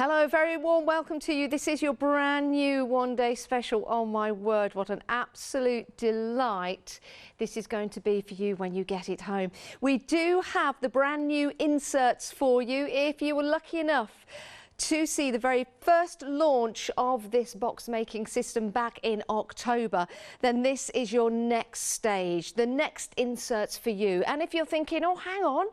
Hello, very warm welcome to you. This is your brand new one-day special. Oh my word, what an absolute delight this is going to be for you when you get it home. We do have the brand new inserts for you. If you were lucky enough to see the very first launch of this box making system back in October, then this is your next stage, the next inserts for you. And if you're thinking, oh, hang on,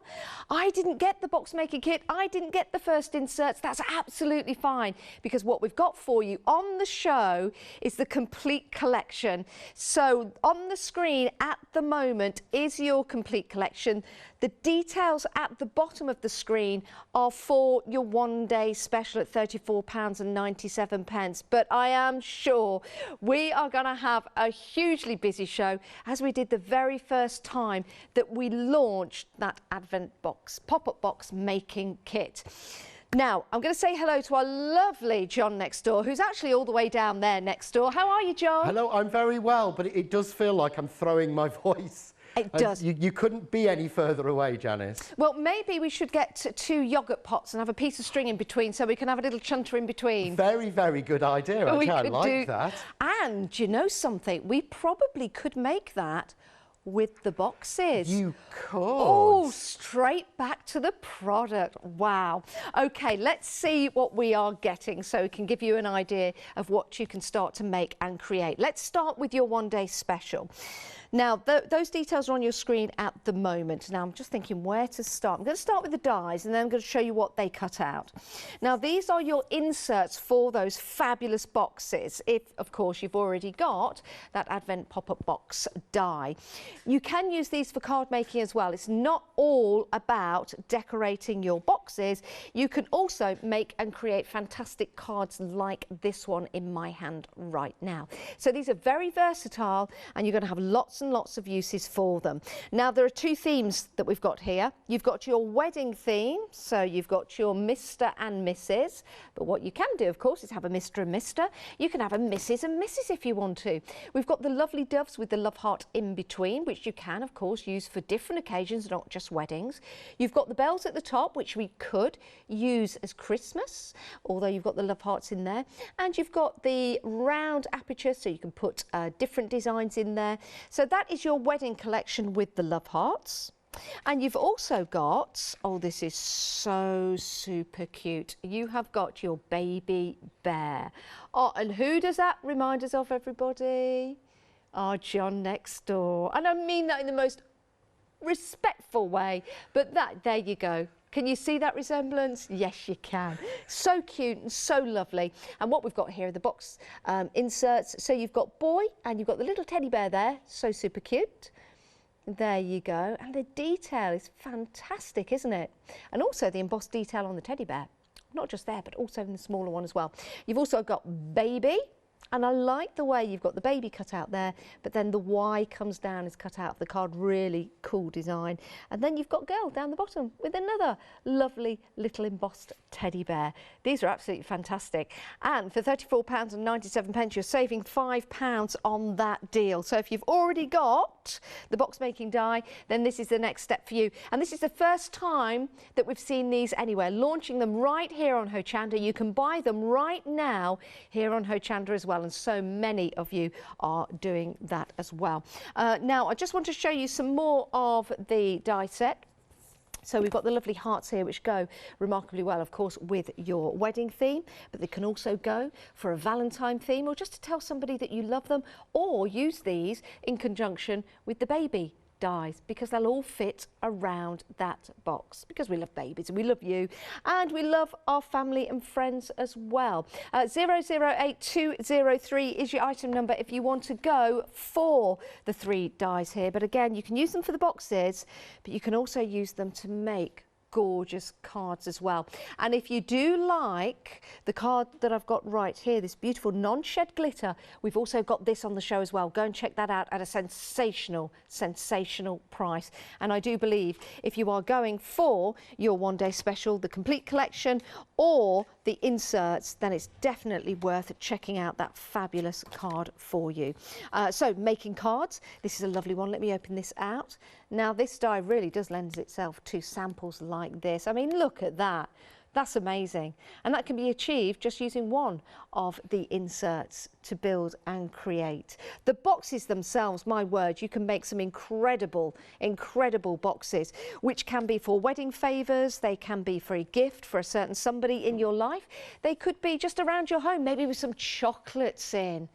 I didn't get the box making kit, I didn't get the first inserts, that's absolutely fine, because what we've got for you on the show is the complete collection. So on the screen at the moment is your complete collection. The details at the bottom of the screen are for your one-day special at £34.97. But I am sure we are going to have a hugely busy show, as we did the very first time that we launched that Advent box, pop-up box making kit. Now, I'm going to say hello to our lovely John next door, who's actually all the way down there next door. How are you, John? Hello, I'm very well, but it does feel like I'm throwing my voice. It does. You couldn't be any further away, Janice. Well, maybe we should get two yoghurt pots and have a piece of string in between so we can have a little chunter in between. Very, very good idea. I like that. And you know something? We probably could make that with the boxes. You could. Oh, straight back to the product. Wow. Okay, let's see what we are getting so we can give you an idea of what you can start to make and create. Let's start with your one-day special. Now, those details are on your screen at the moment. Now, I'm just thinking where to start. I'm going to start with the dies and then I'm going to show you what they cut out. Now, these are your inserts for those fabulous boxes, if, of course, you've already got that Advent pop-up box die. You can use these for card making as well. It's not all about decorating your boxes. You can also make and create fantastic cards like this one in my hand right now. So these are very versatile and you're going to have lots and lots of uses for them. Now, there are two themes that we've got here. You've got your wedding theme, so you've got your Mr. and Mrs. But what you can do, of course, is have a Mr. and Mr. You can have a Mrs. and Mrs. if you want to. We've got the lovely doves with the love heart in between, which you can, of course, use for different occasions, not just weddings. You've got the bells at the top, which we could use as Christmas, although you've got the love hearts in there. And you've got the round aperture, so you can put different designs in there. So that is your wedding collection with the love hearts. And you've also got, oh, this is so super cute. You have got your baby bear. Oh, and who does that remind us of, everybody? Oh, John next door. And I mean that in the most respectful way, but there you go. Can you see that resemblance? Yes, you can. So cute and so lovely. And what we've got here are the box inserts. So you've got boy and you've got the little teddy bear there. So super cute. There you go. And the detail is fantastic, isn't it? And also the embossed detail on the teddy bear. Not just there, but also in the smaller one as well. You've also got baby. And I like the way you've got the baby cut out there, but then the Y comes down is cut out of the card. Really cool design. And then you've got girl down the bottom with another lovely little embossed teddy bear. These are absolutely fantastic. And for £34.97, you're saving £5 on that deal. So if you've already got the box making die, then this is the next step for you. And this is the first time that we've seen these anywhere, launching them right here on Hochanda. You can buy them right now here on Hochanda as well. And so many of you are doing that as well. Now, I just want to show you some more of the die set. So we've got the lovely hearts here, which go remarkably well, of course, with your wedding theme, but they can also go for a Valentine theme or just to tell somebody that you love them, or use these in conjunction with the baby dies, because they'll all fit around that box, because we love babies and we love you and we love our family and friends as well. 008203 is your item number if you want to go for the 3 dies here. But again, you can use them for the boxes, but you can also use them to make gorgeous cards as well. And if you do like the card that I've got right here, this beautiful non-shed glitter, we've also got this on the show as well. Go and check that out at a sensational price. And I do believe if you are going for your one-day special, the complete collection or the inserts, then it's definitely worth checking out that fabulous card for you. So making cards, this is a lovely one. Let me open this out. Now this die really does lend itself to samples like this. I mean, look at that. That's amazing. And that can be achieved just using one of the inserts to build and create. The boxes themselves, my word, you can make some incredible, incredible boxes, which can be for wedding favours, they can be for a gift for a certain somebody in your life. They could be just around your home, maybe with some chocolates in.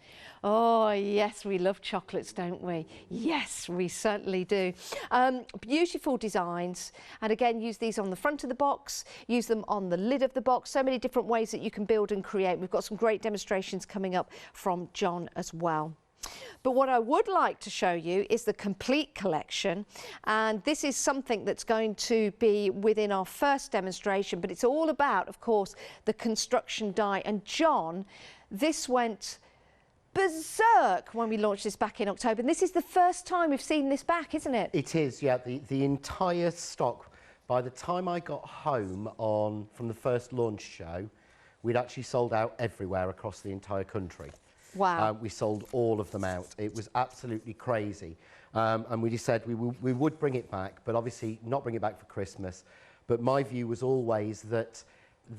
Oh, yes, we love chocolates, don't we? Yes, we certainly do. Beautiful designs. And again, use these on the front of the box, use them on the lid of the box. So many different ways that you can build and create. We've got some great demonstrations coming up from John as well. But what I would like to show you is the complete collection, and this is something that's going to be within our first demonstration, but it's all about, of course, the construction die. And John, this went berserk when we launched this back in October, and this is the first time we've seen this back, isn't it? It is, yeah. The entire stock, by the time I got home from the first launch show, we'd actually sold out everywhere across the entire country. Wow. We sold all of them out. It was absolutely crazy. And we just said we would bring it back, but obviously not bring it back for Christmas. But my view was always that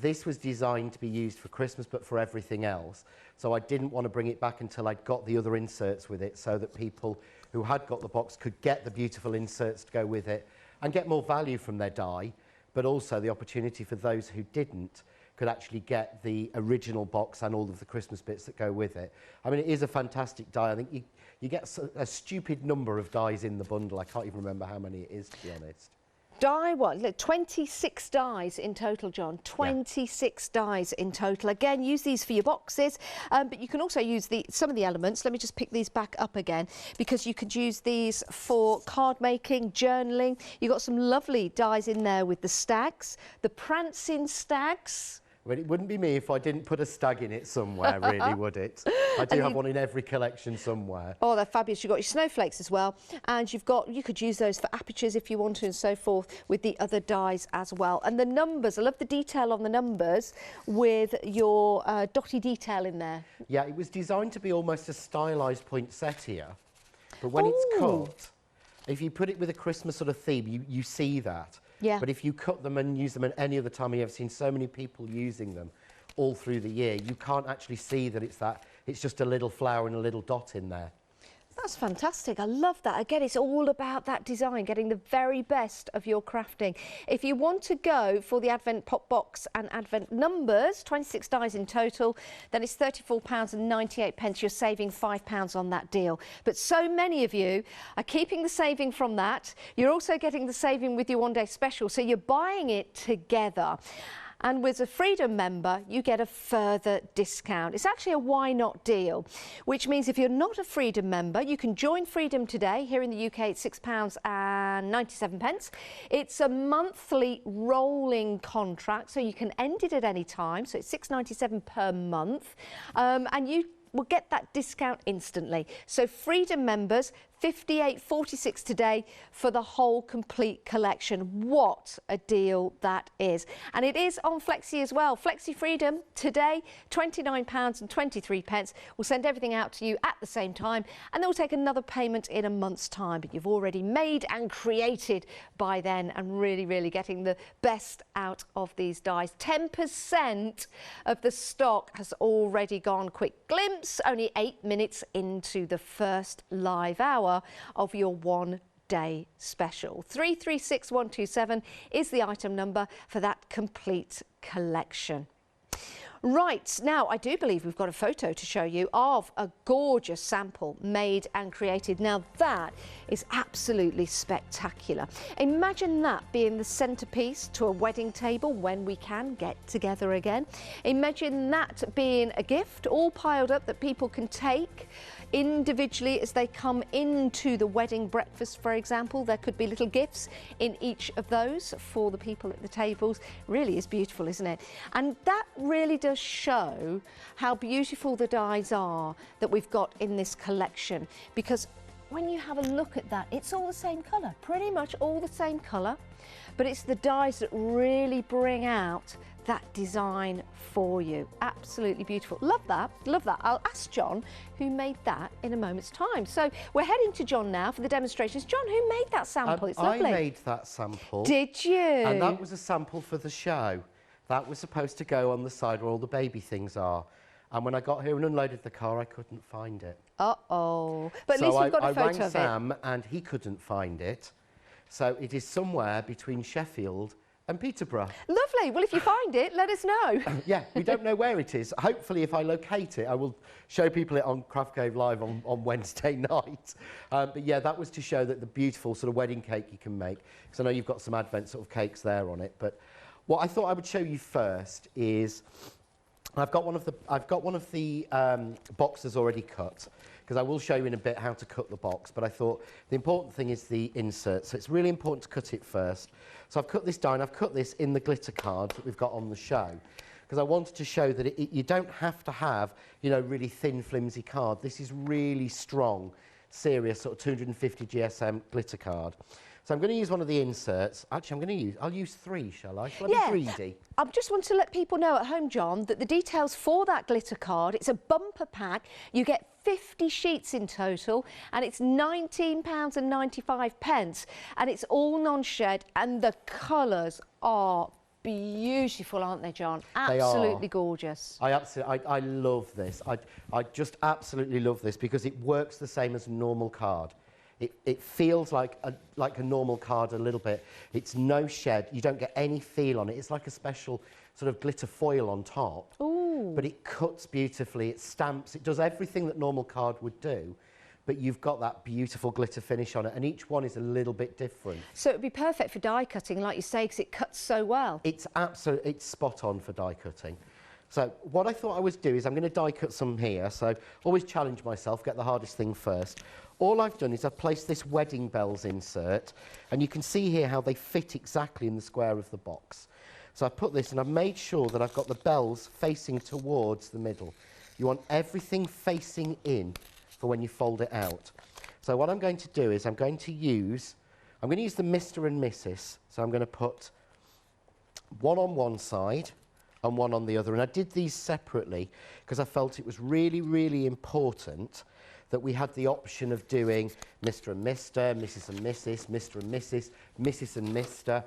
this was designed to be used for Christmas, but for everything else. So I didn't want to bring it back until I'd got the other inserts with it, so that people who had got the box could get the beautiful inserts to go with it and get more value from their die, but also the opportunity for those who didn't could actually get the original box and all of the Christmas bits that go with it. I mean, it is a fantastic die. I think you get a stupid number of dies in the bundle. I can't even remember how many it is, to be honest. Die what? Look, 26 dies in total, John. 26 dies in total. Again, use these for your boxes, but you can also use some of the elements. Let me just pick these back up again, because you could use these for card making, journaling. You've got some lovely dies in there with the stags, the prancing stags. Well, it wouldn't be me if I didn't put a stag in it somewhere, really, would it? I do have one in every collection somewhere. Oh, they're fabulous. You've got your snowflakes as well, and you could use those for apertures if you want to, and so forth, with the other dies as well. And the numbers, I love the detail on the numbers with your dotty detail in there. Yeah, it was designed to be almost a stylised poinsettia, but when it's cut, if you put it with a Christmas sort of theme, you see that. Yeah. But if you cut them and use them at any other time, I've seen so many people using them all through the year, you can't actually see that it's just a little flower and a little dot in there. That's fantastic. I love that. Again, it's all about that design, getting the very best of your crafting. If you want to go for the Advent Pop Box and Advent numbers, 26 dies in total, then it's £34.98. You're saving £5 on that deal. But so many of you are keeping the saving from that. You're also getting the saving with your one-day special, so you're buying it together. And with a Freedom member, you get a further discount. It's actually a why not deal, which means if you're not a Freedom member, you can join Freedom today. Here in the UK, it's £6.97. It's a monthly rolling contract, so you can end it at any time. So it's £6.97 per month, and you will get that discount instantly. So Freedom members, £58.46 today for the whole complete collection. What a deal that is. And it is on Flexi as well. Flexi Freedom today, £29.23. We'll send everything out to you at the same time, and then we'll take another payment in a month's time. But you've already made and created by then, and really getting the best out of these dies. 10% of the stock has already gone. Quick glimpse, only 8 minutes into the first live hour of your one-day special. 336127 is the item number for that complete collection. Right, now I do believe we've got a photo to show you of a gorgeous sample made and created. Now that is absolutely spectacular. Imagine that being the centerpiece to a wedding table when we can get together again. Imagine that being a gift all piled up that people can take individually as they come into the wedding breakfast, for example. There could be little gifts in each of those for the people at the tables. Really is beautiful, isn't it? And that really does show how beautiful the dies are that we've got in this collection, because when you have a look at that, it's all the same colour, pretty much all the same colour, but it's the dies that really bring out that design for you. Absolutely beautiful. Love that, love that. I'll ask John who made that in a moment's time. So we're heading to John now for the demonstrations. John, who made that sample? It's lovely. I made that sample. Did you? And that was a sample for the show. That was supposed to go on the side where all the baby things are. And when I got here and unloaded the car, I couldn't find it. Uh-oh. But at least you've got a photo of it. I rang Sam and he couldn't find it. So it is somewhere between Sheffield and Peterborough. Lovely. Well, if you find it, let us know. Yeah, we don't know where it is. Hopefully, if I locate it, I will show people it on Craft Cave Live on Wednesday night. But yeah, that was to show that the beautiful sort of wedding cake you can make. Because I know you've got some Advent sort of cakes there on it. But what I thought I would show you first is I've got one of the boxes already cut. Because I will show you in a bit how to cut the box, but I thought the important thing is the insert, so it's really important to cut it first. So I've cut this down, I've cut this in the glitter card that we've got on the show, because I wanted to show that you don't have to have, you know, really thin, flimsy card. This is really strong, serious, sort of 250 GSM glitter card. So I'm going to use one of the inserts. Actually, I'll use 3, shall I? Shall I be greedy? I just want to let people know at home, John, that the details for that glitter card, it's a bumper pack. You get 50 sheets in total, and it's £19.95, and it's all non-shed, and the colours are beautiful, aren't they, John? Absolutely gorgeous. I love this. I just absolutely love this because it works the same as a normal card. It feels like a normal card a little bit. It's no shed. You don't get any feel on it. It's like a special sort of glitter foil on top. Ooh. But it cuts beautifully. It stamps. It does everything that normal card would do. But you've got that beautiful glitter finish on it. And each one is a little bit different. So it would be perfect for die cutting, like you say, because it cuts so well. It's spot on for die cutting. So what I thought I would do is I'm going to die cut some here. So always challenge myself, get the hardest thing first. All I've done is I've placed this wedding bells insert, and you can see here how they fit exactly in the square of the box. So I've put this and I've made sure that I've got the bells facing towards the middle. You want everything facing in for when you fold it out. So what I'm going to do is I'm going to use the Mr. and Mrs. So I'm going to put one on one side and one on the other. And I did these separately because I felt it was really, really important that we had the option of doing Mr. and Mr., Mrs. and Mrs., Mr. and Mrs., Mrs. and Mr.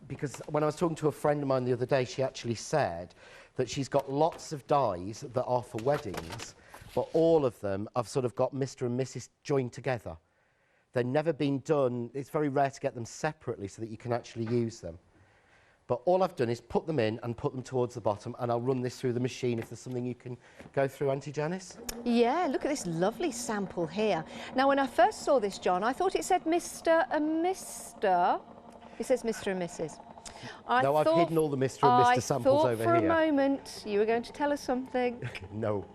Because when I was talking to a friend of mine the other day, she actually said that she's got lots of dies that are for weddings, but all of them have sort of got Mr. and Mrs. joined together. They've never been done. It's very rare to get them separately so that you can actually use them. But all I've done is put them in and put them towards the bottom, and I'll run this through the machine if there's something you can go through, Auntie Janice. Yeah, look at this lovely sample here. Now, when I first saw this, John, I thought it said Mr. and Mr. It says Mr. and Mrs. No, I've hidden all the Mr. and Mr. samples over here. I thought for a moment you were going to tell us something. No.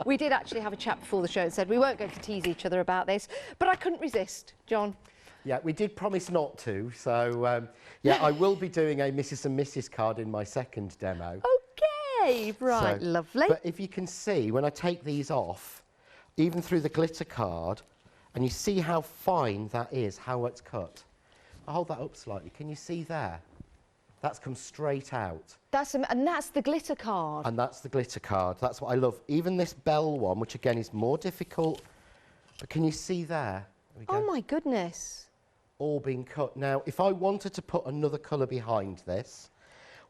We did actually have a chat before the show and said we weren't going to tease each other about this, but I couldn't resist, John. Yeah, we did promise not to, so yeah, I will be doing a Mrs. and Mrs. card in my second demo. Okay, right, so, lovely. But if you can see, when I take these off, even through the glitter card, and you see how fine that is, how it's cut. I'll hold that up slightly. Can you see there? That's come straight out. And that's the glitter card. And that's the glitter card. That's what I love. Even this bell one, which again is more difficult, but can you see there? There we go. Oh my goodness. All being cut. Now, if I wanted to put another colour behind this,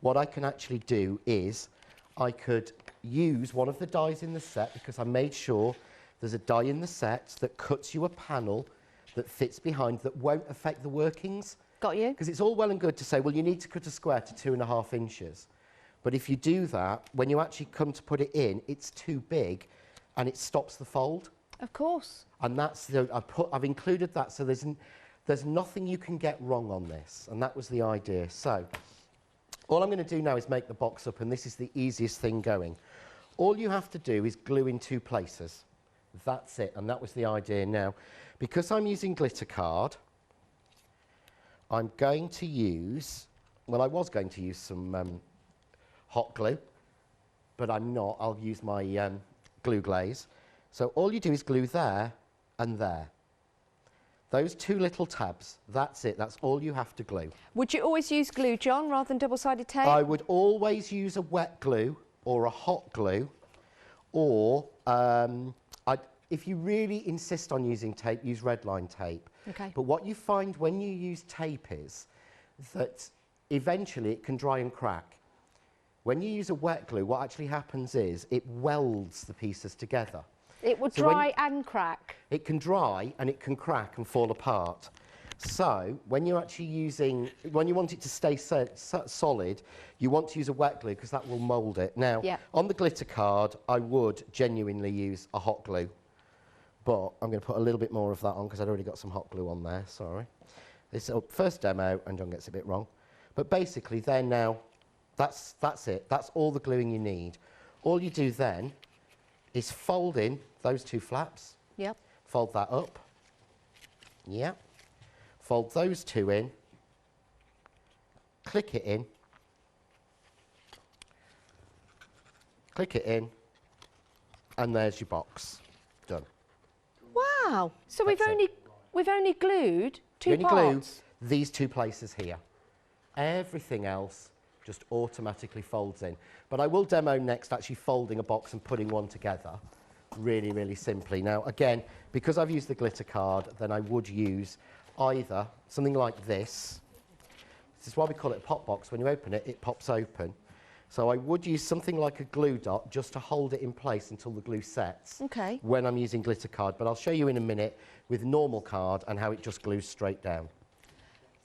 what I can actually do is I could use one of the dies in the set, because I made sure there's a die in the set that cuts you a panel that fits behind that won't affect the workings. Got you. Because it's all well and good to say, well, you need to cut a square to 2.5 inches. But if you do that, when you actually come to put it in, it's too big and it stops the fold. Of course. And that's I've included that, so there's nothing you can get wrong on this, and that was the idea. So all I'm going to do now is make the box up, and this is the easiest thing going. All you have to do is glue in 2 places. That's it, and that was the idea. Now, because I'm using glitter card, I'm going to use, well, I was going to use some hot glue, but I'm not. I'll use my glue glaze. So all you do is glue there and there. Those 2 little tabs, that's it. That's all you have to glue. Would you always use glue, John, rather than double-sided tape? I would always use a wet glue or a hot glue, or if you really insist on using tape, use red line tape. Okay. But what you find when you use tape is that eventually it can dry and crack. When you use a wet glue, what actually happens is it welds the pieces together. It will dry and crack. It can dry and it can crack and fall apart. So when you're actually when you want it to stay solid, you want to use a wet glue because that will mould it. Now, on the glitter card, I would genuinely use a hot glue, but I'm going to put a little bit more of that on because I'd already got some hot glue on there, sorry. This is first demo, and John gets a bit wrong. But basically, then now, that's it. That's all the gluing you need. All you do then is fold in those two flaps. Yep. Fold that up. Yep. Fold those two in, click it in, and there's your box. Done. Wow! So we've only glued two parts. Glue these two places here. Everything else just automatically folds in. But I will demo next actually folding a box and putting one together really, really simply. Now, again, because I've used the glitter card, then I would use either something like this. This is why we call it a pop box. When you open it, it pops open. So I would use something like a glue dot just to hold it in place until the glue sets. Okay. When I'm using glitter card, but I'll show you in a minute with normal card and how it just glues straight down.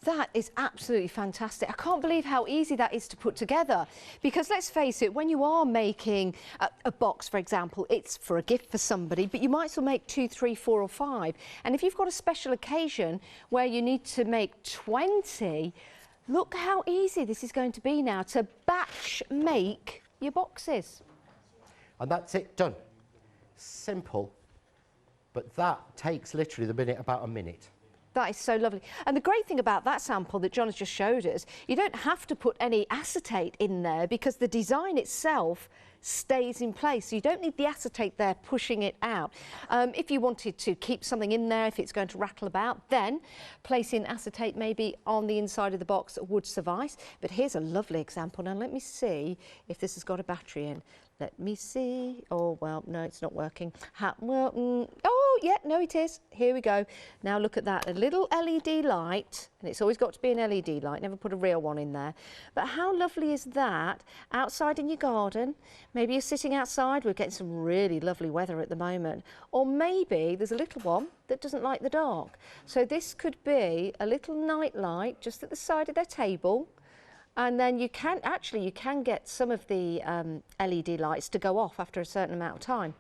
That is absolutely fantastic. I can't believe how easy that is to put together, because let's face it, when you are making a box, for example, it's for a gift for somebody, but you might still make 2, 3, 4 or 5. And if you've got a special occasion where you need to make 20, look how easy this is going to be now to batch make your boxes. And that's it, done. Simple, but that takes literally about a minute. That is so lovely. And the great thing about that sample that John has just showed us, you don't have to put any acetate in there because the design itself stays in place. So you don't need the acetate there pushing it out. If you wanted to keep something in there, if it's going to rattle about, then placing acetate maybe on the inside of the box would suffice. But here's a lovely example. Now let me see if this has got a battery in. Let me see. Oh, well, no, it's not working. Oh, yeah, no, it is. Here we go. Now look at that. A little LED light, and it's always got to be an LED light. Never put a real one in there. But how lovely is that? Outside in your garden. Maybe you're sitting outside. We're getting some really lovely weather at the moment. Or maybe there's a little one that doesn't like the dark. So this could be a little night light just at the side of their table. And then you can get some of the LED lights to go off after a certain amount of time.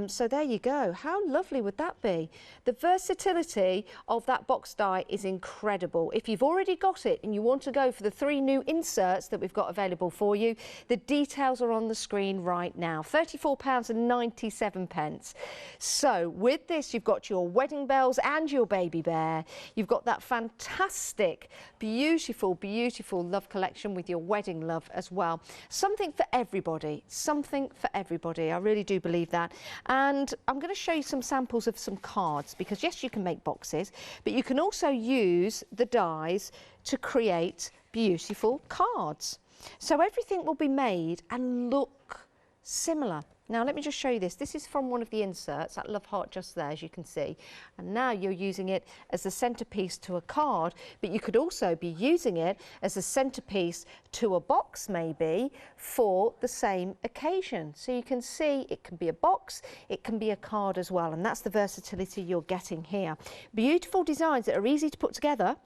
So there you go. How lovely would that be? The versatility of that box die is incredible. If you've already got it and you want to go for the 3 new inserts that we've got available for you, the details are on the screen right now. £34.97. So with this, you've got your wedding bells and your baby bear. You've got that fantastic, beautiful, beautiful love collection with your wedding love as well. Something for everybody. Something for everybody. I really do believe that. And I'm going to show you some samples of some cards, because yes, you can make boxes, but you can also use the dies to create beautiful cards. So everything will be made and look similar. Now let me just show you this. This is from one of the inserts, that love heart just there, as you can see. And now you're using it as a centerpiece to a card, but you could also be using it as a centerpiece to a box maybe for the same occasion. So you can see it can be a box, it can be a card as well, and that's the versatility you're getting here. Beautiful designs that are easy to put together.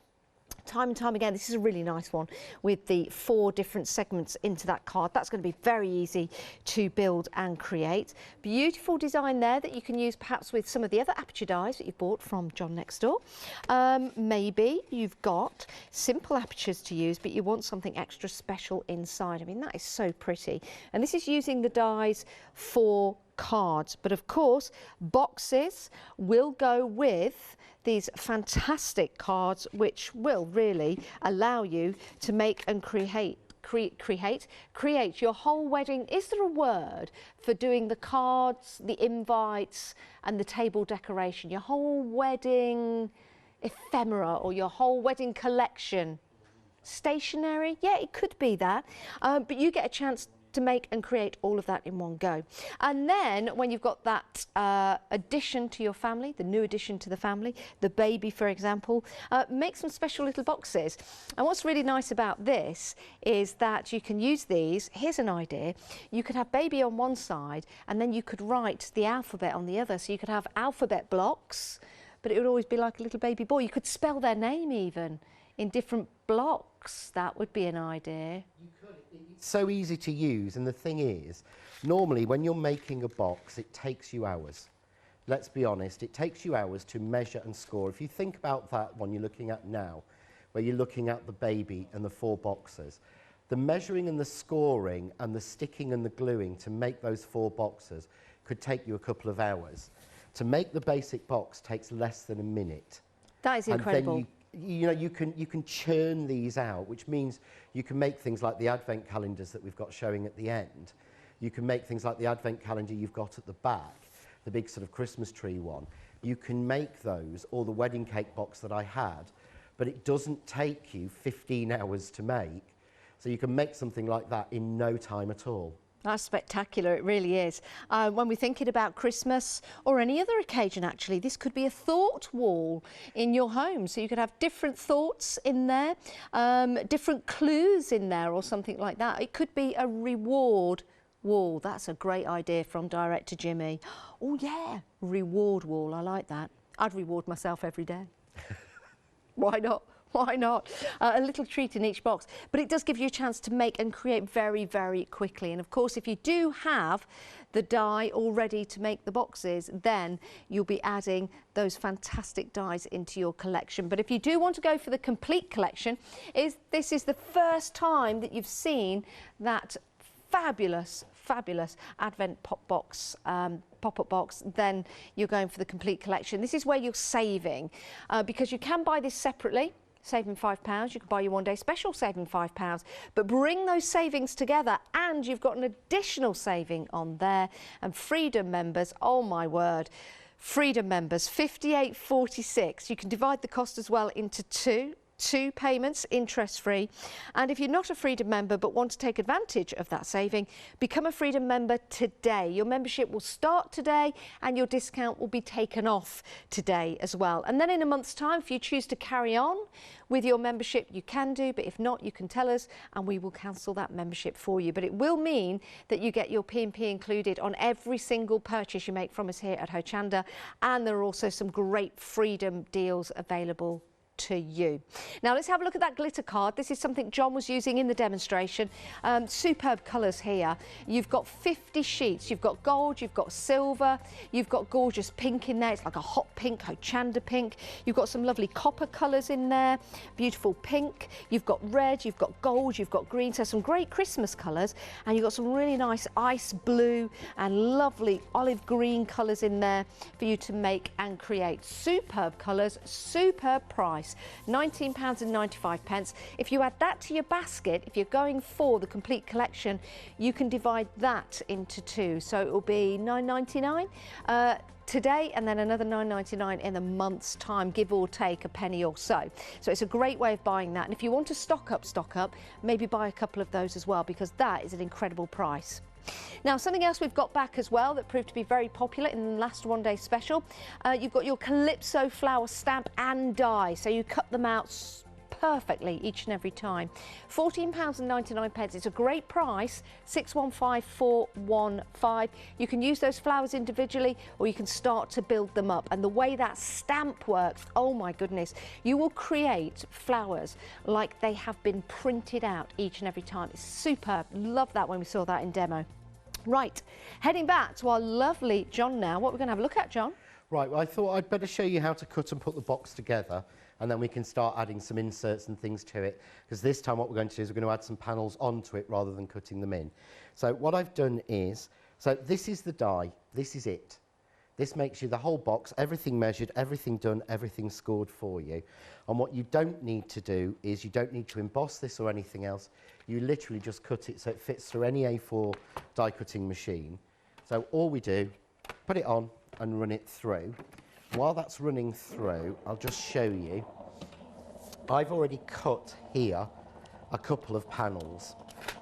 Time and time again. This is a really nice one with the 4 different segments into that card. That's going to be very easy to build and create. Beautiful design there that you can use perhaps with some of the other aperture dies that you've bought from John next door. Maybe you've got simple apertures to use, but you want something extra special inside. I mean, that is so pretty. And this is using the dies for cards, but of course boxes will go with these fantastic cards, which will really allow you to make and create your whole wedding. Is there a word for doing the cards, the invites and the table decoration, your whole wedding ephemera or your whole wedding collection? Stationery? Yeah, it could be that, but you get a chance to make and create all of that in one go. And then when you've got that addition to your family, the new addition to the family, the baby, for example, make some special little boxes. And what's really nice about this is that you can use these. Here's an idea. You could have baby on one side and then you could write the alphabet on the other. So you could have alphabet blocks, but it would always be like a little baby boy. You could spell their name even in different blocks. That would be an idea. You could. It's so easy to use, and the thing is, normally when you're making a box, it takes you hours. Let's be honest, it takes you hours to measure and score. If you think about that one you're looking at now, where you're looking at the baby and the 4 boxes, the measuring and the scoring and the sticking and the gluing to make those 4 boxes could take you a couple of hours. To make the basic box takes less than a minute. That is incredible. And then you know, you can churn these out, which means you can make things like the advent calendars that we've got showing at the end. You can make things like the advent calendar you've got at the back, the big sort of Christmas tree one. You can make those, or the wedding cake box that I had, but it doesn't take you 15 hours to make. So you can make something like that in no time at all. That's spectacular, it really is. When we're thinking about Christmas or any other occasion, actually, this could be a thought wall in your home. So you could have different thoughts in there, different clues in there or something like that. It could be a reward wall. That's a great idea from Director Jimmy. Oh yeah, reward wall, I like that. I'd reward myself every day. Why not? Why not? A little treat in each box. But it does give you a chance to make and create very, very quickly. And of course, if you do have the die all ready to make the boxes, then you'll be adding those fantastic dies into your collection. But if you do want to go for the complete collection, this is the first time that you've seen that fabulous Advent pop-up box, then you're going for the complete collection. This is where you're saving, because you can buy this separately, saving £5. You can buy your one day special, saving £5. But bring those savings together and you've got an additional saving on there. And Freedom members, oh my word, Freedom members, £58.46. You can divide the cost as well into two payments, interest-free. And if you're not a Freedom member but want to take advantage of that saving, become a Freedom member today. Your membership will start today and your discount will be taken off today as well. And then in a month's time, if you choose to carry on with your membership, you can do, but if not, you can tell us and we will cancel that membership for you. But it will mean that you get your P&P included on every single purchase you make from us here at Hochanda, and there are also some great Freedom deals available to you. Now let's have a look at that glitter card. This is something John was using in the demonstration. Superb colours here. You've got 50 sheets. You've got gold, you've got silver, you've got gorgeous pink in there. It's like a hot pink, Hochanda pink. You've got some lovely copper colours in there, beautiful pink. You've got red, you've got gold, you've got green. So some great Christmas colours, and you've got some really nice ice blue and lovely olive green colours in there for you to make and create. Superb colours, superb price. £19.95. If you add that to your basket, if you're going for the complete collection, you can divide that into 2. So it will be £9.99 today and then another £9.99 in a month's time, give or take a penny or so. So it's a great way of buying that. And if you want to stock up, maybe buy a couple of those as well, because that is an incredible price. Now, something else we've got back as well that proved to be very popular in the last one day special, you've got your Calypso flower stamp and die. So you cut them out perfectly each and every time. £14.99. It's a great price, 615415. You can use those flowers individually or you can start to build them up. And the way that stamp works, oh my goodness, you will create flowers like they have been printed out each and every time. It's superb. Love that when we saw that in demo. Right, heading back to our lovely John now. What we're going to have a look at, John? Right, well, I thought I'd better show you how to cut and put the box together, and then we can start adding some inserts and things to it, because this time what we're going to do is we're going to add some panels onto it rather than cutting them in. So what I've done is, so this is the die, this is it. This makes you the whole box, everything measured, everything done, everything scored for you. And what you don't need to do is you don't need to emboss this or anything else. You literally just cut it so it fits through any A4 die cutting machine. So all we do, put it on and run it through. While that's running through, I'll just show you. I've already cut here a couple of panels.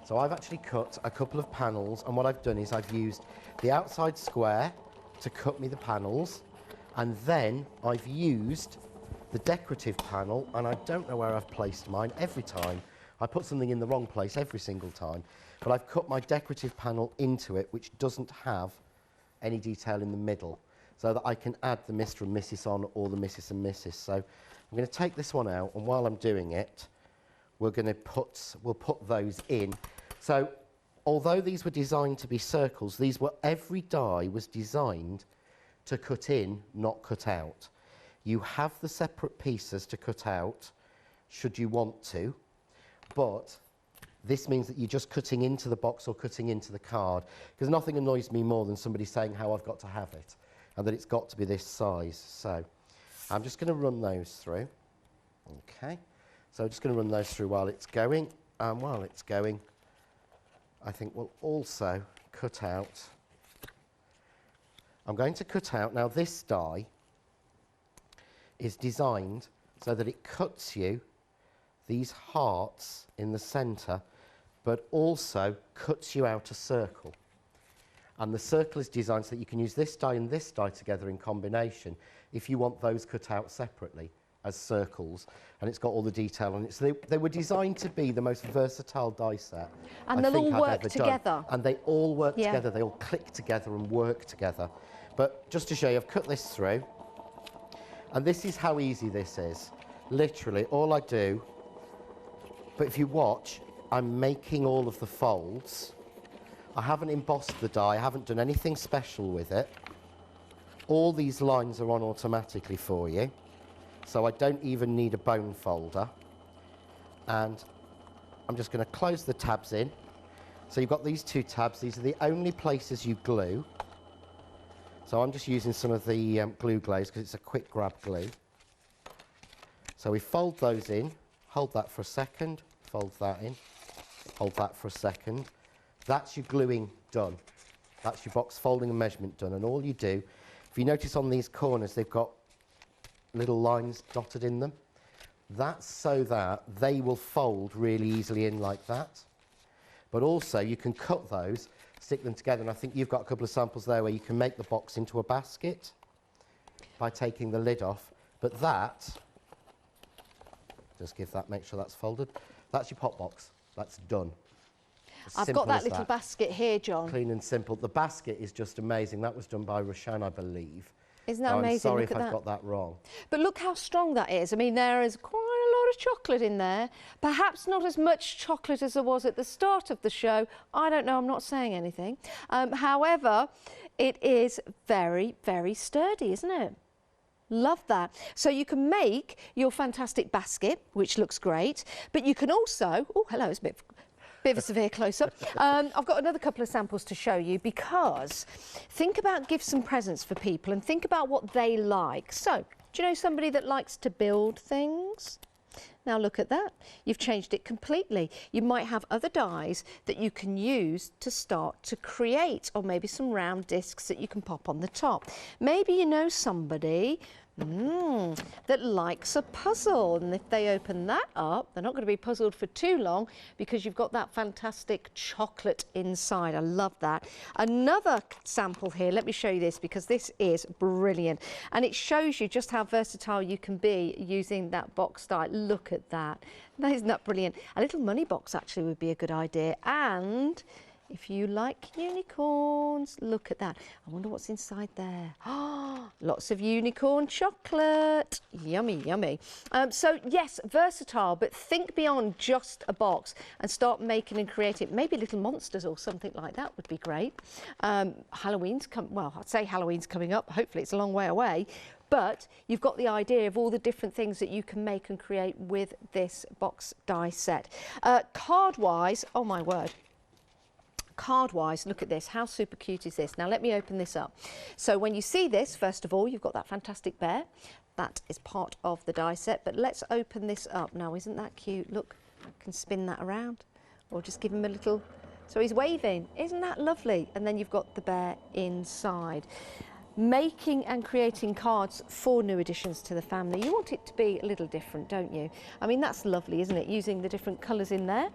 So I've actually cut a couple of panels, and what I've done is I've used the outside square to cut me the panels, and then I've used the decorative panel, and I don't know where I've placed mine. Every time I put something in the wrong place every single time, but I've cut my decorative panel into it, which doesn't have any detail in the middle, so that I can add the Mr. and Mrs. on, or the Mrs. and Mrs. So I'm going to take this one out, and while I'm doing it, we'll put those in. So although these were designed to be circles, every die was designed to cut in, not cut out. You have the separate pieces to cut out, should you want to, but this means that you're just cutting into the box or cutting into the card, because nothing annoys me more than somebody saying how I've got to have it, and that it's got to be this size. So I'm just going to run those through. Okay, so I'm just going to run those through while it's going, and while it's going, I think we'll also cut out. I'm going to cut out, now this die is designed so that it cuts you these hearts in the centre, but also cuts you out a circle. And the circle is designed so that you can use this die and this die together in combination if you want those cut out separately as circles, and it's got all the detail on it. So they were designed to be the most versatile die set and they'll all work together. And they all work together, they all click together and work together. But just to show you, I've cut this through, and this is how easy this is. Literally, all I do, but if you watch, I'm making all of the folds. I haven't embossed the die, I haven't done anything special with it. All these lines are on automatically for you, so I don't even need a bone folder. And I'm just going to close the tabs in. So you've got these two tabs, these are the only places you glue. So I'm just using some of the glue glaze because it's a quick grab glue. So we fold those in, hold that for a second, fold that in, hold that for a second. That's your gluing done. That's your box folding and measurement done. And all you do, if you notice on these corners, they've got little lines dotted in them. That's so that they will fold really easily in like that. But also you can cut those, stick them together, and I think you've got a couple of samples there where you can make the box into a basket by taking the lid off. But that, just give that, make sure that's folded. That's your pop box. That's done. I've got that little basket here, John. Clean and simple. The basket is just amazing. That was done by Hochanda, I believe. Isn't that amazing? I'm sorry if I've got that wrong. But look how strong that is. I mean, there is quite a lot of chocolate in there. Perhaps not as much chocolate as there was at the start of the show. I don't know, I'm not saying anything. However, it is very, very sturdy, isn't it? Love that. So you can make your fantastic basket, which looks great, but you can also, oh, hello, it's a bit of a severe close-up. I've got another couple of samples to show you, because think about gifts and presents for people and think about what they like. So, do you know somebody that likes to build things? Now look at that. You've changed it completely. You might have other dies that you can use to start to create, or maybe some round discs that you can pop on the top. Maybe you know somebody that likes a puzzle, and if they open that up, they're not going to be puzzled for too long because you've got that fantastic chocolate inside. I love that. Another sample here, let me show you this because this is brilliant, and it shows you just how versatile you can be using that box die. Look at that. Isn't that brilliant? A little money box actually would be a good idea, and if you like unicorns, look at that. I wonder what's inside there. Oh, lots of unicorn chocolate. Yummy, yummy. So yes, versatile, but think beyond just a box and start making and creating. Maybe little monsters or something like that would be great. Halloween's well, I'd say Halloween's coming up. Hopefully it's a long way away. But you've got the idea of all the different things that you can make and create with this box die set. Card-wise, oh my word. Card-wise, look at this. How super cute is this? Now let me open this up. So when you see this, first of all, you've got that fantastic bear. That is part of the die set. But let's open this up. Now, isn't that cute? Look, I can spin that around or just give him a little... So he's waving. Isn't that lovely? And then you've got the bear inside. Making and creating cards for new additions to the family. You want it to be a little different, don't you? I mean, that's lovely, isn't it? Using the different colours in there.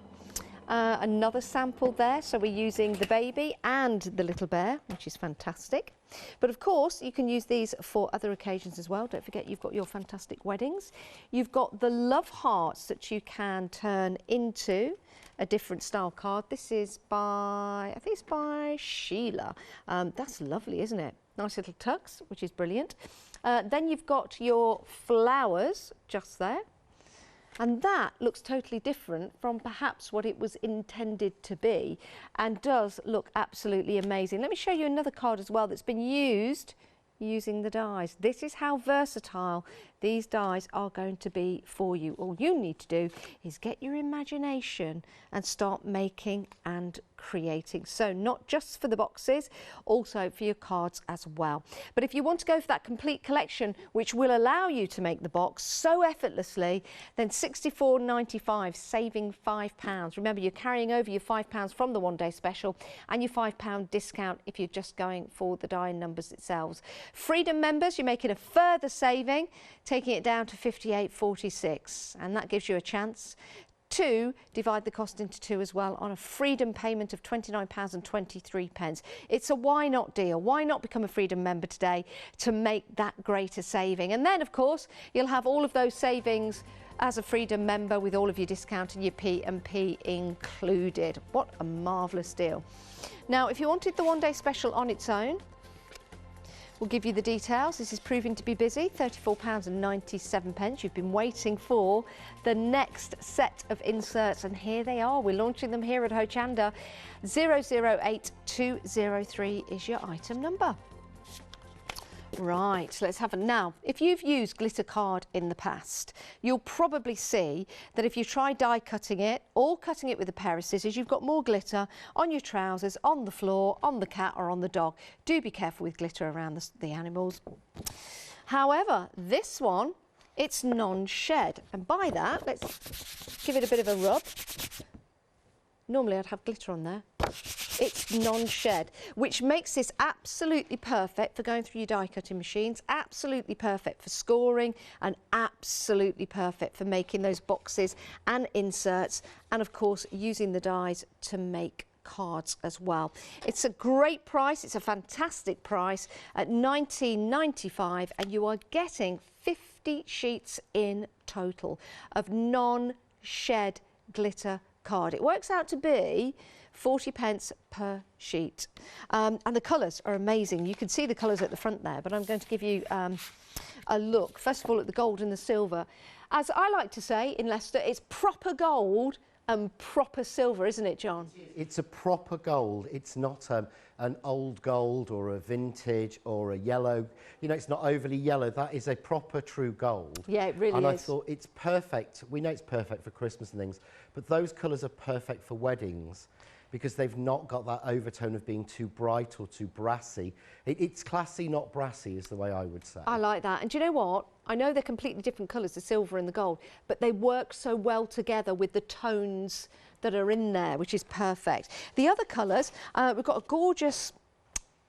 Another sample there, so we're using the baby and the little bear, which is fantastic. But of course, you can use these for other occasions as well. Don't forget, you've got your fantastic weddings. You've got the love hearts that you can turn into a different style card. This is by, I think it's by Sheila. That's lovely, isn't it? Nice little tucks, which is brilliant. Then you've got your flowers just there. And that looks totally different from perhaps what it was intended to be, and does look absolutely amazing. Let me show you another card as well that's been used using the dies. This is how versatile these dies are going to be for you. All you need to do is get your imagination and start making and creating. So not just for the boxes, also for your cards as well. But if you want to go for that complete collection, which will allow you to make the box so effortlessly, then £64.95, saving £5. Remember, you're carrying over your £5 from the one-day special and your £5 discount if you're just going for the die numbers themselves. Freedom members, you're making a further saving, taking it down to £58.46, and that gives you a chance to divide the cost into two as well on a Freedom payment of £29.23. It's a why not deal. Why not become a Freedom member today to make that greater saving? And then, of course, you'll have all of those savings as a Freedom member with all of your discount and your P&P included. What a marvellous deal. Now, if you wanted the one-day special on its own, we'll give you the details. This is proving to be busy, £34.97. You've been waiting for the next set of inserts, and here they are. We're launching them here at Hochanda. 008203 is your item number. Right, let's have it. Now, if you've used glitter card in the past, you'll probably see that if you try die cutting it or cutting it with a pair of scissors, you've got more glitter on your trousers, on the floor, on the cat or on the dog. Do be careful with glitter around the animals. However, this one, it's non-shed. And by that, let's give it a bit of a rub. Normally I'd have glitter on there. It's non-shed, which makes this absolutely perfect for going through your die cutting machines, absolutely perfect for scoring, and absolutely perfect for making those boxes and inserts, and of course using the dies to make cards as well. It's a great price. It's a fantastic price at £19.95, and you are getting 50 sheets in total of non-shed glitter card. It works out to be 40p per sheet, and the colours are amazing. You can see the colours at the front there, but I'm going to give you a look first of all at the gold and the silver. As I like to say in Leicester, it's proper gold and proper silver, isn't it, John? It's a proper gold. It's not an old gold or a vintage or a yellow. You know, it's not overly yellow. That is a proper true gold. Yeah, it really is. And I thought it's perfect. We know it's perfect for Christmas and things, but those colours are perfect for weddings because they've not got that overtone of being too bright or too brassy. It's classy, not brassy, is the way I would say. I like that. And do you know what? I know they're completely different colours, the silver and the gold, but they work so well together with the tones that are in there, which is perfect. The other colours, we've got a gorgeous,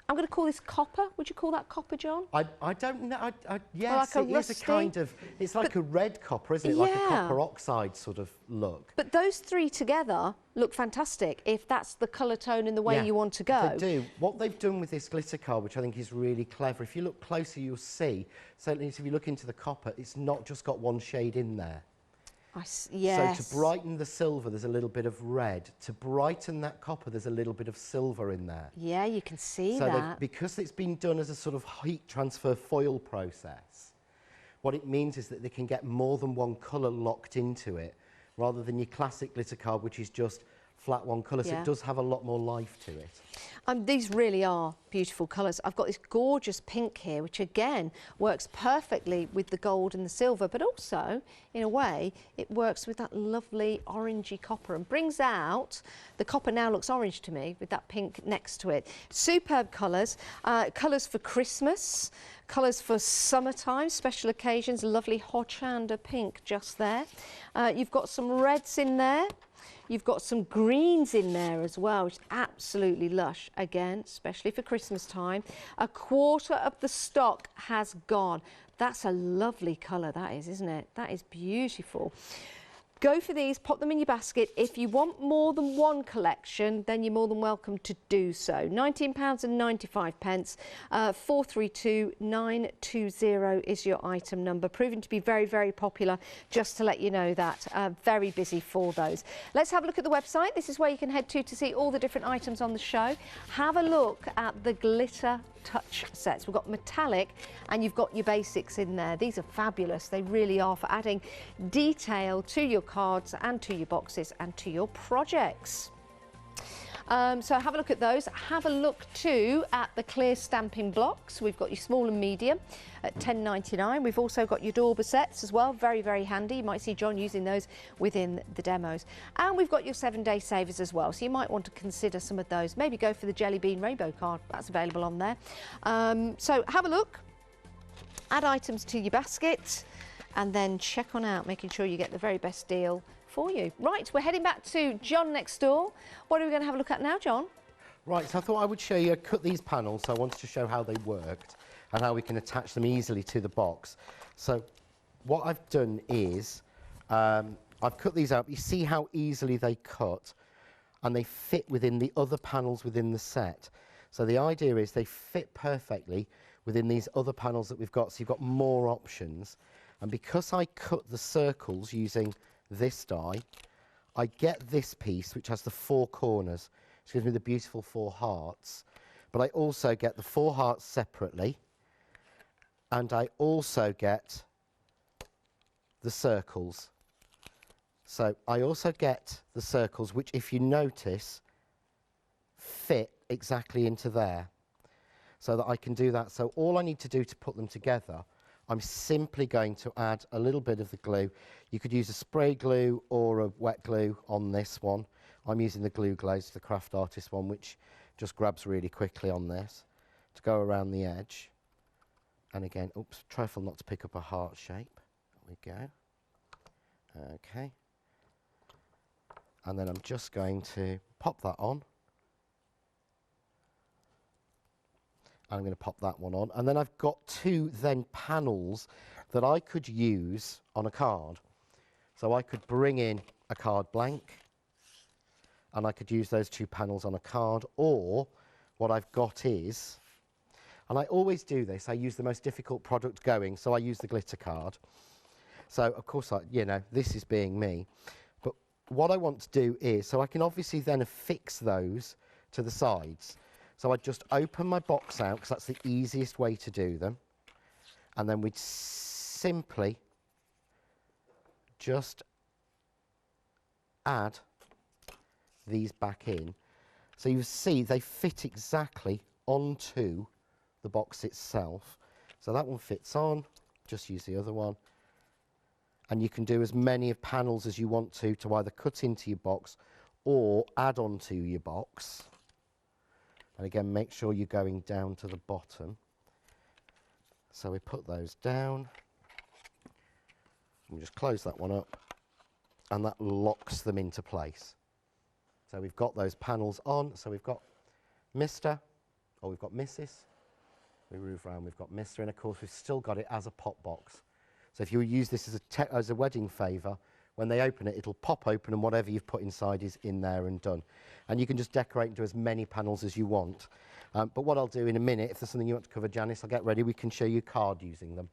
I'm going to call this copper. Would you call that copper, John? I don't know. Yes, like it is a kind of, it's like a red copper, isn't it? Like a copper oxide sort of look. But those three together look fantastic if that's the colour tone and the way you want to go. They do. What they've done with this glitter card, which I think is really clever, if you look closer, you'll see, certainly if you look into the copper, it's not just got one shade in there. Yes. So to brighten the silver, there's a little bit of red. To brighten that copper, there's a little bit of silver in there. Yeah, you can see that. Because it's been done as a sort of heat transfer foil process, what it means is that they can get more than one colour locked into it, rather than your classic glitter card, which is just flat one colour. So it does have a lot more life to it. These really are beautiful colours. I've got this gorgeous pink here, which again works perfectly with the gold and the silver, but also, in a way, it works with that lovely orangey copper and brings out, the copper now looks orange to me with that pink next to it. Superb colours, colours for Christmas, colours for summertime, special occasions, lovely Hochanda pink just there. You've got some reds in there. You've got some greens in there as well, which is absolutely lush, again, especially for Christmas time. A quarter of the stock has gone. That's a lovely colour, that is, isn't it? That is beautiful. Go for these, pop them in your basket. If you want more than one collection, then you're more than welcome to do so. £19.95, 432920 is your item number. Proving to be very, very popular, just to let you know that. Very busy for those. Let's have a look at the website. This is where you can head to see all the different items on the show. Have a look at the glitter touch sets. We've got metallic and you've got your basics in there. These are fabulous. They really are, for adding detail to your cards and to your boxes and to your projects. So have a look at those. Have a look too at the clear stamping blocks. We've got your small and medium at £10.99. We've also got your Dauber sets as well. Very, very handy. You might see John using those within the demos. And we've got your 7-day savers as well. So you might want to consider some of those. Maybe go for the Jelly Bean Rainbow card. That's available on there. So have a look. Add items to your basket and then check on out, making sure you get the very best deal for you. Right, we're heading back to John next door. What are we going to have a look at now, John? Right, so I thought I would show you, cut these panels, so I wanted to show how they worked and how we can attach them easily to the box. So what I've done is, I've cut these out. You see how easily they cut, and they fit within the other panels within the set. So the idea is they fit perfectly within these other panels that we've got, so you've got more options. And because I cut the circles using this die, I get this piece which has the 4 corners, which gives me the beautiful 4 hearts, but I also get the 4 hearts separately, and I also get the circles. So I also get the circles, which, if you notice, fit exactly into there, so that I can do that. So all I need to do to put them together, I'm simply going to add a little bit of the glue. You could use a spray glue or a wet glue on this one. I'm using the Glue Glaze, the Craft Artist one, which just grabs really quickly on this to go around the edge. And again, oops, trifle not to pick up a heart shape. There we go. Okay. And then I'm just going to pop that on. I'm going to pop that one on, and then I've got 2 then panels that I could use on a card. So I could bring in a card blank, and I could use those 2 panels on a card, or what I've got is, and I always do this, I use the most difficult product going, so I use the glitter card. So of course, you know, this is being me, but what I want to do is, so I can obviously then affix those to the sides. So I'd just open my box out, because that's the easiest way to do them. And then we'd simply just add these back in. So you see they fit exactly onto the box itself. So that one fits on, just use the other one. And you can do as many panels as you want to either cut into your box or add onto your box. And again, make sure you're going down to the bottom. So we put those down. And we just close that one up. And that locks them into place. So we've got those panels on. So we've got Mr. or we've got Mrs. We move around, we've got Mr. And of course, we've still got it as a pop box. So if you use this as a wedding favour, when they open it, it'll pop open and whatever you've put inside is in there and done. And you can just decorate and do as many panels as you want. But what I'll do in a minute, if there's something you want to cover, Janice, I'll get ready. We can show you a card using them.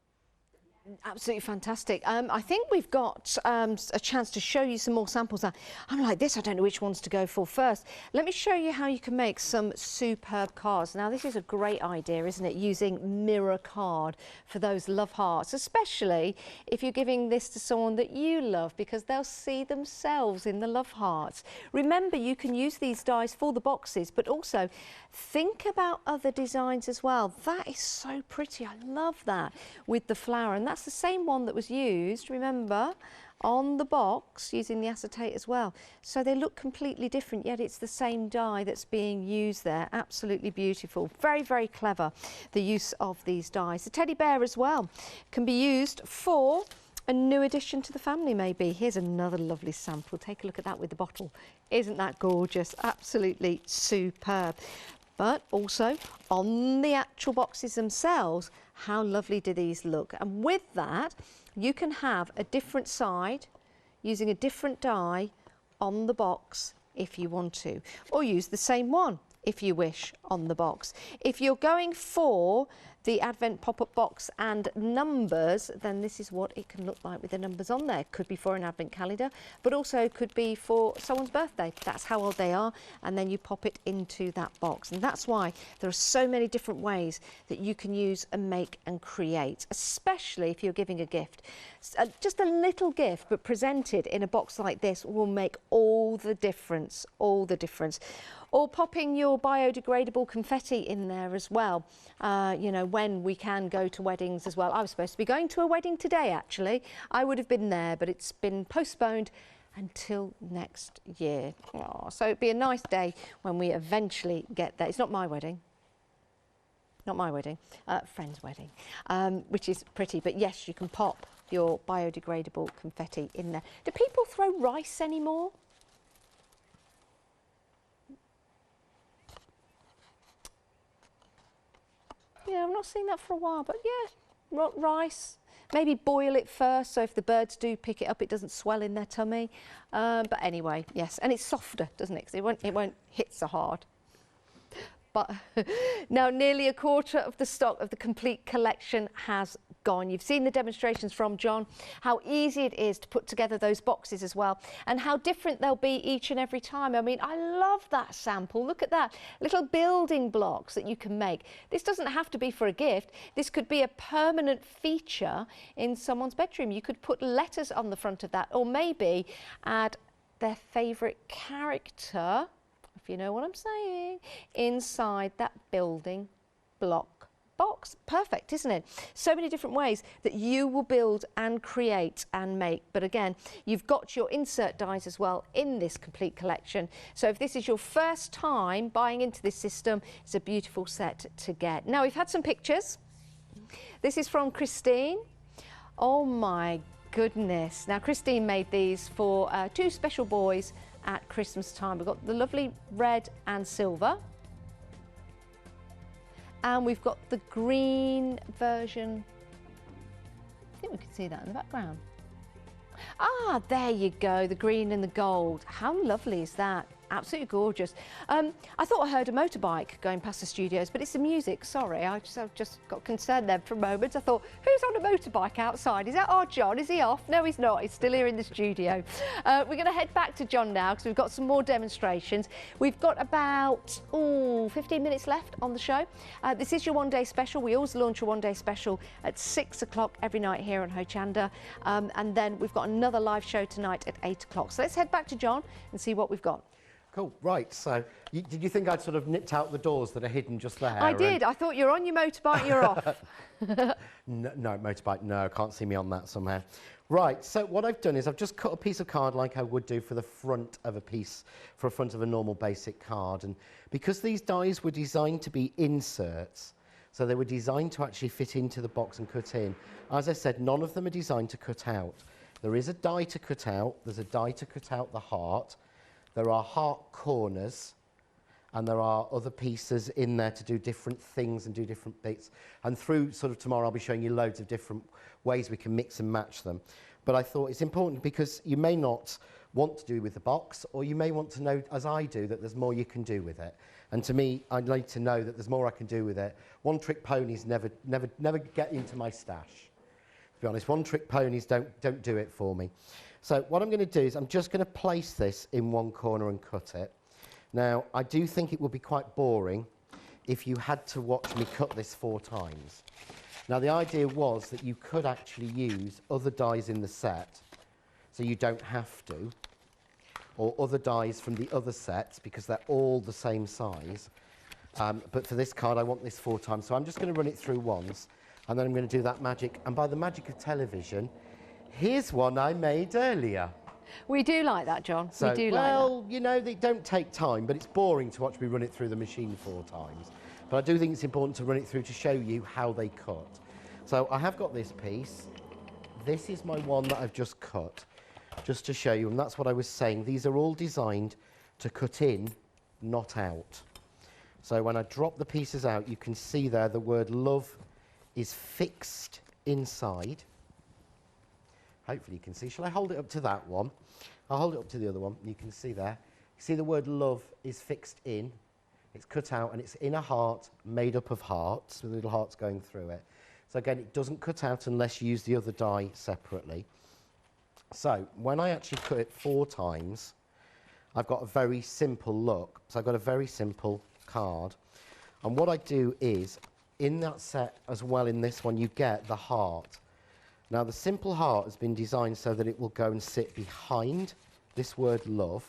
Absolutely fantastic. I think we've got a chance to show you some more samples now. I'm like this, I don't know which ones to go for first. Let me show you how you can make some superb cards. Now this is a great idea, isn't it? Using mirror card for those love hearts, especially if you're giving this to someone that you love, because they'll see themselves in the love hearts. Remember, you can use these dies for the boxes, but also think about other designs as well. That is so pretty. I love that with the flower, and that's the same one that was used, remember, on the box using the acetate as well. So they look completely different, yet it's the same die that's being used there. Absolutely beautiful. Very, very clever, the use of these dies. The teddy bear as well can be used for a new addition to the family, maybe. Here's another lovely sample. Take a look at that with the bottle. Isn't that gorgeous? Absolutely superb. But also on the actual boxes themselves, how lovely do these look? And with that, you can have a different side. using a different die on the box if you want to, or use the same one if you wish on the box. If you're going for the Advent pop-up box and numbers, then this is what it can look like with the numbers on there. Could be for an Advent calendar, but also could be for someone's birthday. That's how old they are, and then you pop it into that box. And that's why there are so many different ways that you can use and make and create, especially if you're giving a gift. Just a little gift, but presented in a box like this will make all the difference, all the difference. Or popping your biodegradable confetti in there as well, you know, when we can go to weddings as well. I was supposed to be going to a wedding today, actually. I would have been there, but it's been postponed until next year. Oh, so it'd be a nice day when we eventually get there. It's not my wedding. Not my wedding, friend's wedding, which is pretty. But yes, you can pop your biodegradable confetti in there. Do people throw rice anymore? Yeah, I've not seen that for a while, but yeah, rice. Maybe boil it first, so if the birds do pick it up, it doesn't swell in their tummy. But anyway, yes, and it's softer, doesn't it? 'Cause it won't hit so hard. But now nearly a quarter of the stock of the complete collection has gone. You've seen the demonstrations from John, how easy it is to put together those boxes as well, and how different they'll be each and every time. I mean, I love that sample. Look at that, little building blocks that you can make. This doesn't have to be for a gift. This could be a permanent feature in someone's bedroom. You could put letters on the front of that, or maybe add their favourite character, if you know what I'm saying, inside that building block box. Perfect, isn't it? So many different ways that you will build and create and make. But again, you've got your insert dies as well in this complete collection. So if this is your first time buying into this system, it's a beautiful set to get. Now, we've had some pictures. This is from Christine. Oh my goodness. Now, Christine made these for two special boys at Christmas time. We've got the lovely red and silver. And we've got the green version. I think we can see that in the background. Ah, there you go, the green and the gold. How lovely is that? Absolutely gorgeous. I thought I heard a motorbike going past the studios, but it's the music, sorry. I just got concerned there for a moment. I thought, who's on a motorbike outside? Is that our John? Is he off? No, he's not. He's still here in the studio. We're going to head back to John now because we've got some more demonstrations. We've got about 15 minutes left on the show. This is your one-day special. We always launch a one-day special at 6 o'clock every night here on Hochanda. And then we've got another live show tonight at 8 o'clock. So let's head back to John and see what we've got. Cool, right, so did you think I'd sort of nipped out the doors that are hidden just there? I did, I thought you're on your motorbike, you're off. No, motorbike, no, can't see me on that somehow. Right, so what I've done is I've just cut a piece of card like I would do for the front of a piece, for a front of a normal basic card. And because these dies were designed to be inserts, so they were designed to actually fit into the box and cut in, as I said, none of them are designed to cut out. There is a die to cut out, there's a die to cut out the heart, there are heart corners, and there are other pieces in there to do different things and do different bits. And through sort of tomorrow, I'll be showing you loads of different ways we can mix and match them. But I thought it's important because you may not want to do with the box, or you may want to know, as I do, that there's more you can do with it. And to me, I'd like to know that there's more I can do with it. One-trick ponies never get into my stash. To be honest, one-trick ponies don't do it for me. So what I'm going to do is I'm just going to place this in one corner and cut it. Now, I do think it would be quite boring if you had to watch me cut this 4 times. Now, the idea was that you could actually use other dies in the set, so you don't have to, or other dies from the other sets, because they're all the same size. But for this card, I want this 4 times. So I'm just going to run it through once, and then I'm going to do that magic. And by the magic of television, here's one I made earlier. We do like that, John. So, we do like that. Well, you know, they don't take time, but it's boring to watch me run it through the machine 4 times. But I do think it's important to run it through to show you how they cut. So I have got this piece. This is my one that I've just cut, just to show you. And that's what I was saying. These are all designed to cut in, not out. So when I drop the pieces out, you can see there the word love is fixed inside. Hopefully you can see. Shall I hold it up to that one? I'll hold it up to the other one. You can see there. See the word love is fixed in. It's cut out and it's in a heart made up of hearts with little hearts going through it. So again, it doesn't cut out unless you use the other die separately. So when I actually cut it 4 times, I've got a very simple look. So I've got a very simple card. And what I do is, in that set as well, in this one, you get the heart. Now, the simple heart has been designed so that it will go and sit behind this word love.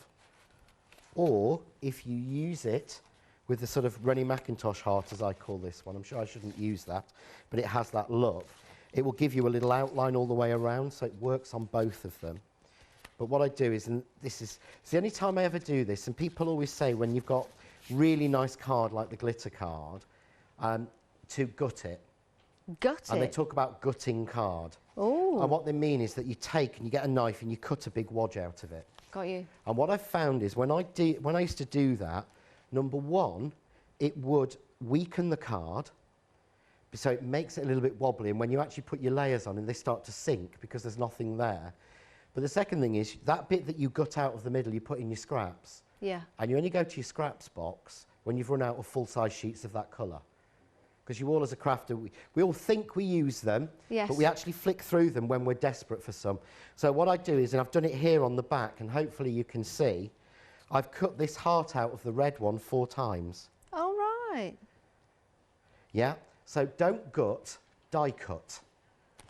Or, if you use it with the sort of Rennie Mackintosh heart, as I call this one, I'm sure I shouldn't use that, but it has that look. It will give you a little outline all the way around, so it works on both of them. But what I do is, and this is it's the only time I ever do this, and people always say when you've got really nice card like the glitter card, to gut it. Gut it? And they talk about gutting card. Oh. And what they mean is that you take and you get a knife and you cut a big wodge out of it. Got you. And what I've found is when I used to do that, number one, it would weaken the card, so it makes it a little bit wobbly, and when you actually put your layers on and they start to sink because there's nothing there. But the second thing is that bit that you gut out of the middle, you put in your scraps. Yeah. And you only go to your scraps box when you've run out of full-size sheets of that colour. Because you all, as a crafter, we all think we use them, yes, but we actually flick through them when we're desperate for some. So what I do is, and I've done it here on the back, and hopefully you can see, I've cut this heart out of the red one 4 times. Oh, right. Yeah? So don't gut, die cut.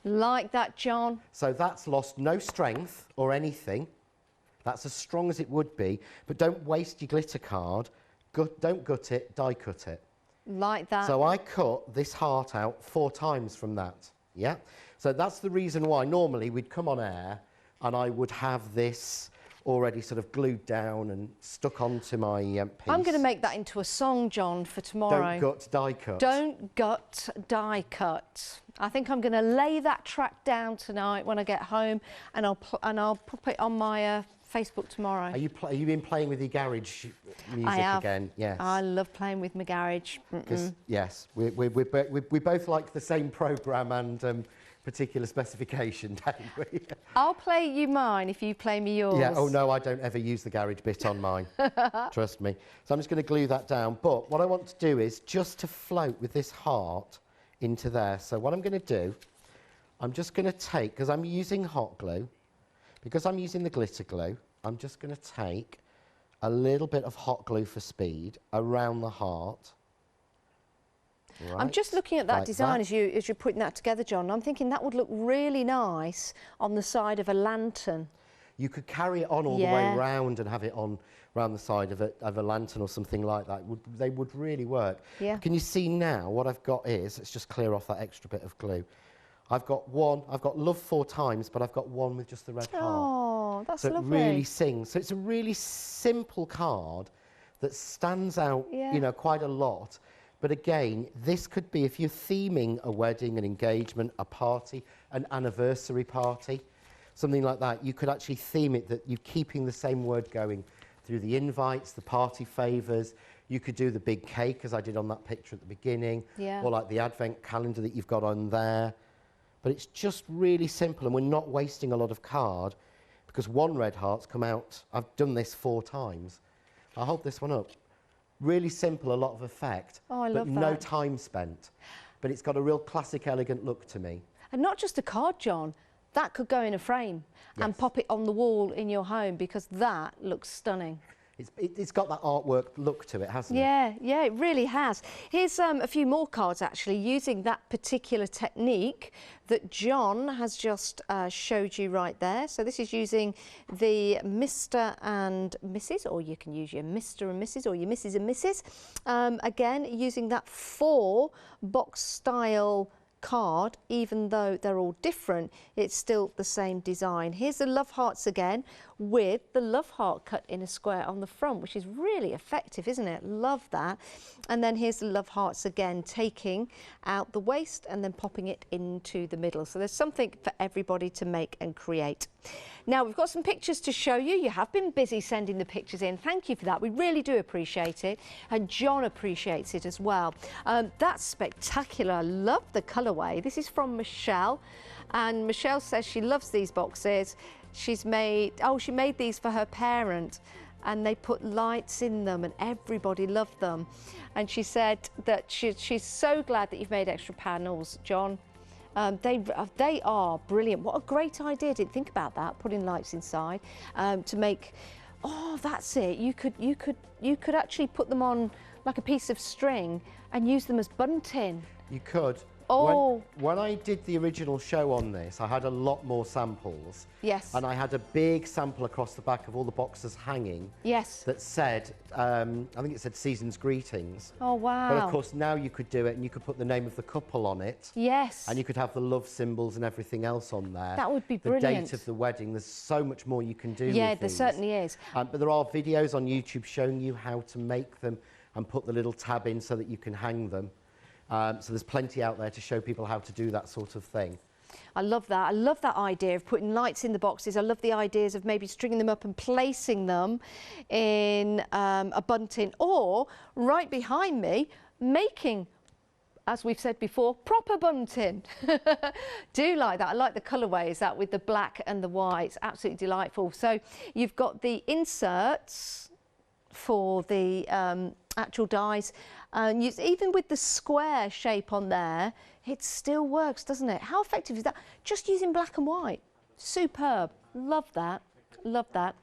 Like that, John. So that's lost no strength or anything. That's as strong as it would be, but don't waste your glitter card. Don't gut it, die cut it. Like that. So I cut this heart out 4 times from that, yeah? So that's the reason why normally we'd come on air and I would have this already sort of glued down and stuck onto my piece. I'm going to make that into a song, John, for tomorrow. Don't gut, die cut. Don't gut, die cut. I think I'm going to lay that track down tonight when I get home, and I'll put it on my Facebook tomorrow. Are you been playing with your garage music again? Yes. I love playing with my garage. Yes, we both like the same programme and particular specification, don't we? I'll play you mine if you play me yours. Yeah, oh no, I don't ever use the garage bit on mine. Trust me. So I'm just going to glue that down. But what I want to do is just to float with this heart into there. So what I'm going to do, I'm just going to take, because I'm using hot glue, because I'm using the glitter glue, I'm just going to take a little bit of hot glue for speed around the heart. Right, I'm just looking at that like design that. as you're putting that together, John. I'm thinking that would look really nice on the side of a lantern. You could carry it on all the way round and have it on around the side of a lantern or something like that. They would really work. Yeah. Can you see now what I've got is, let's just clear off that extra bit of glue. I've got love 4 times, but I've got one with just the red heart. Oh, that's so lovely. it really sings. So it's a really simple card that stands out, you know, quite a lot. But again, this could be, if you're theming a wedding, an engagement, a party, an anniversary party, something like that, you could actually theme it that you're keeping the same word going through the invites, the party favours. You could do the big cake, as I did on that picture at the beginning, or like the advent calendar that you've got on there. But it's just really simple, and we're not wasting a lot of card, because one red heart's come out. I've done this 4 times. I'll hold this one up. Really simple, a lot of effect, but no time spent. But it's got a real classic, elegant look to me. And not just a card, John. That could go in a frame and pop it on the wall in your home, because that looks stunning. It's got that artwork look to it, hasn't it? Yeah, it really has. Here's a few more cards, actually, using that particular technique that John has just showed you right there. So this is using the Mr. and Mrs., or you can use your Mr. and Mrs. or your Mrs. and Mrs. Again, using that 4 box style card, even though they're all different, it's still the same design. Here's the love hearts again, with the love heart cut in a square on the front, which is really effective, isn't it? Love that. And then here's the love hearts again, taking out the waist and then popping it into the middle. So there's something for everybody to make and create. Now, we've got some pictures to show you. You have been busy sending the pictures in. Thank you for that. We really do appreciate it. And John appreciates it as well. That's spectacular. I love the colour colourway. This is from Michelle, and Michelle says she loves these boxes. She made these for her parent, and they put lights in them and everybody loved them. And she said that she's so glad that you've made extra panels, John. They are brilliant. What a great idea. Didn't think about that, putting lights inside to make, oh, that's it. You could actually put them on like a piece of string and use them as bunting. You could. Oh. When I did the original show on this, I had a lot more samples. Yes. And I had a big sample across the back of all the boxes hanging. Yes. That said, I think it said Season's Greetings. Oh, wow. But of course now you could do it and you could put the name of the couple on it. Yes. And you could have the love symbols and everything else on there. That would be brilliant. The date of the wedding. There's so much more you can do with Yeah, there these. certainly is. But there are videos on YouTube showing you how to make them and put the little tab in so that you can hang them. So there's plenty out there to show people how to do that sort of thing. I love that. I love that idea of putting lights in the boxes. I love the ideas of maybe stringing them up and placing them in a bunting, or right behind me, making, as we've said before, proper bunting. Do like that. I like the colourways, that with the black and the white. It's absolutely delightful. So you've got the inserts for the actual dies. Even with the square shape on there, it still works, doesn't it? How effective is that? Just using black and white. Superb. Love that. Love that.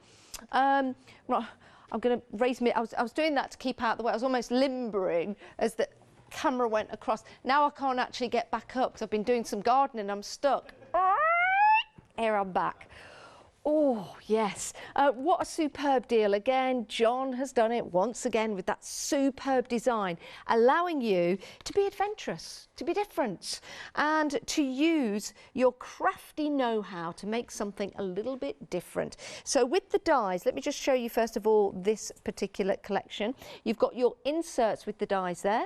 Right, I'm going to raise me. I was doing that to keep out the way. I was almost limbering as the camera went across. Now I can't actually get back up because I've been doing some gardening. I'm stuck. Here I'm back. Oh, yes. What a superb deal. Again, John has done it once again with that superb design, allowing you to be adventurous, to be different, and to use your crafty know-how to make something a little bit different. So with the dies, let me just show you first of all this particular collection. You've got your inserts with the dies there.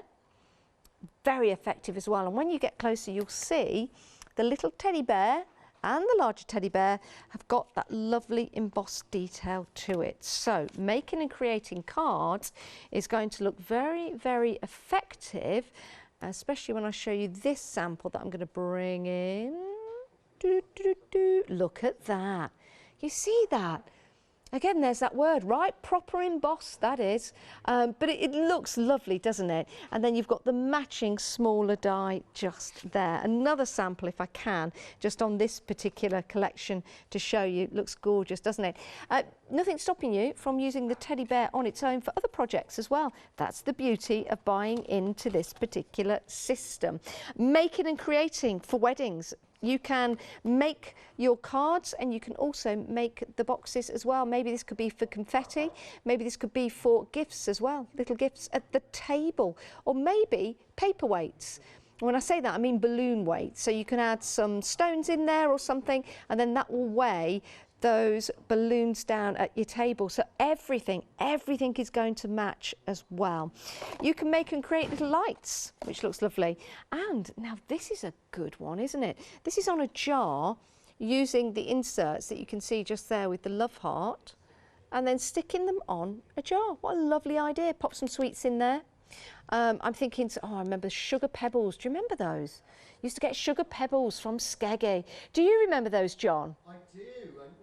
Very effective as well. And when you get closer, you'll see the little teddy bear and the larger teddy bear have got that lovely embossed detail to it. So making and creating cards is going to look very, very effective, especially when I show you this sample that I'm going to bring in. Look at that. You see that? Again, there's that word, right? Proper embossed, that is. But it looks lovely, doesn't it? And then you've got the matching smaller die just there. Another sample, if I can, just on this particular collection to show you. It looks gorgeous, doesn't it? Nothing stopping you from using the teddy bear on its own for other projects as well. That's the beauty of buying into this particular system. Making and creating for weddings. You can make your cards and you can also make the boxes as well. Maybe this could be for confetti, maybe this could be for gifts as well, little gifts at the table, or maybe paperweights. When I say that, I mean balloon weights. So you can add some stones in there or something, and then that will weigh those balloons down at your table. So everything is going to match as well. You can make and create little lights, which looks lovely. And now this is a good one, isn't it? This is on a jar using the inserts that you can see just there with the love heart, and then sticking them on a jar. What a lovely idea. Pop some sweets in there. I'm thinking, oh, I remember sugar pebbles. Do you remember those? Used to get sugar pebbles from Skeggy. Do you remember those, John? I do.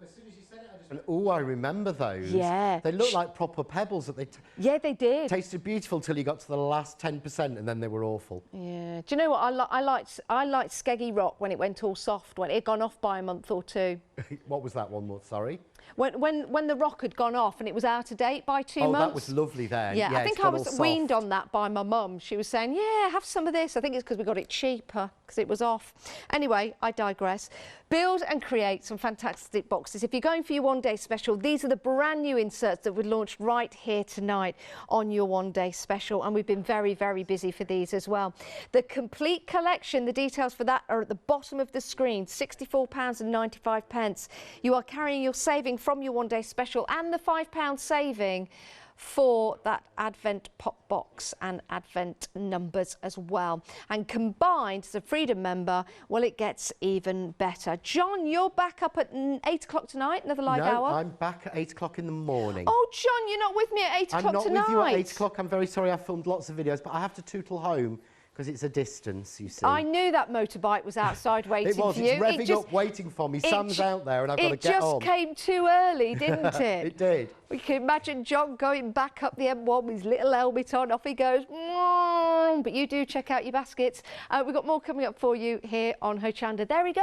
As soon as you said it, I just went, oh, I remember those. Yeah. They looked like proper pebbles that yeah, they did. Tasted beautiful till you got to the last 10% and then they were awful. Yeah. Do you know what? I liked Skeggy Rock when it went all soft, when it had gone off by a month or two. What was that one more? Sorry? When the rock had gone off and it was out of date by 2 months. Oh, that was lovely then. Yeah, I think I was weaned on that by my mum. She was saying, yeah, have some of this. I think it's because we got it cheaper because it was off. Anyway, I digress. Build and create some fantastic boxes. If you're going for your one-day special, these are the brand new inserts that were launched right here tonight on your one-day special, and we've been very, very busy for these as well. The complete collection, the details for that are at the bottom of the screen, £64.95. You are carrying your saving from your one-day special and the £5 saving for that Advent pop box and Advent numbers as well. And combined as a Freedom member, well, it gets even better. John, you're back up at 8 o'clock tonight, another live hour? No, I'm back at 8 o'clock in the morning. Oh, John, you're not with me at 8 o'clock tonight? I'm not with you at 8 o'clock. I'm very sorry. I filmed lots of videos, but I have to tootle home because it's a distance, you see. I knew that motorbike was outside waiting It was. for you. It's revving up, waiting for me. Sam's out there, and I've got to get on. It just came too early, didn't it? It did. We can imagine John going back up the M1 with his little helmet on. Off he goes. But you do check out your baskets. We've got more coming up for you here on Hochanda. There we go.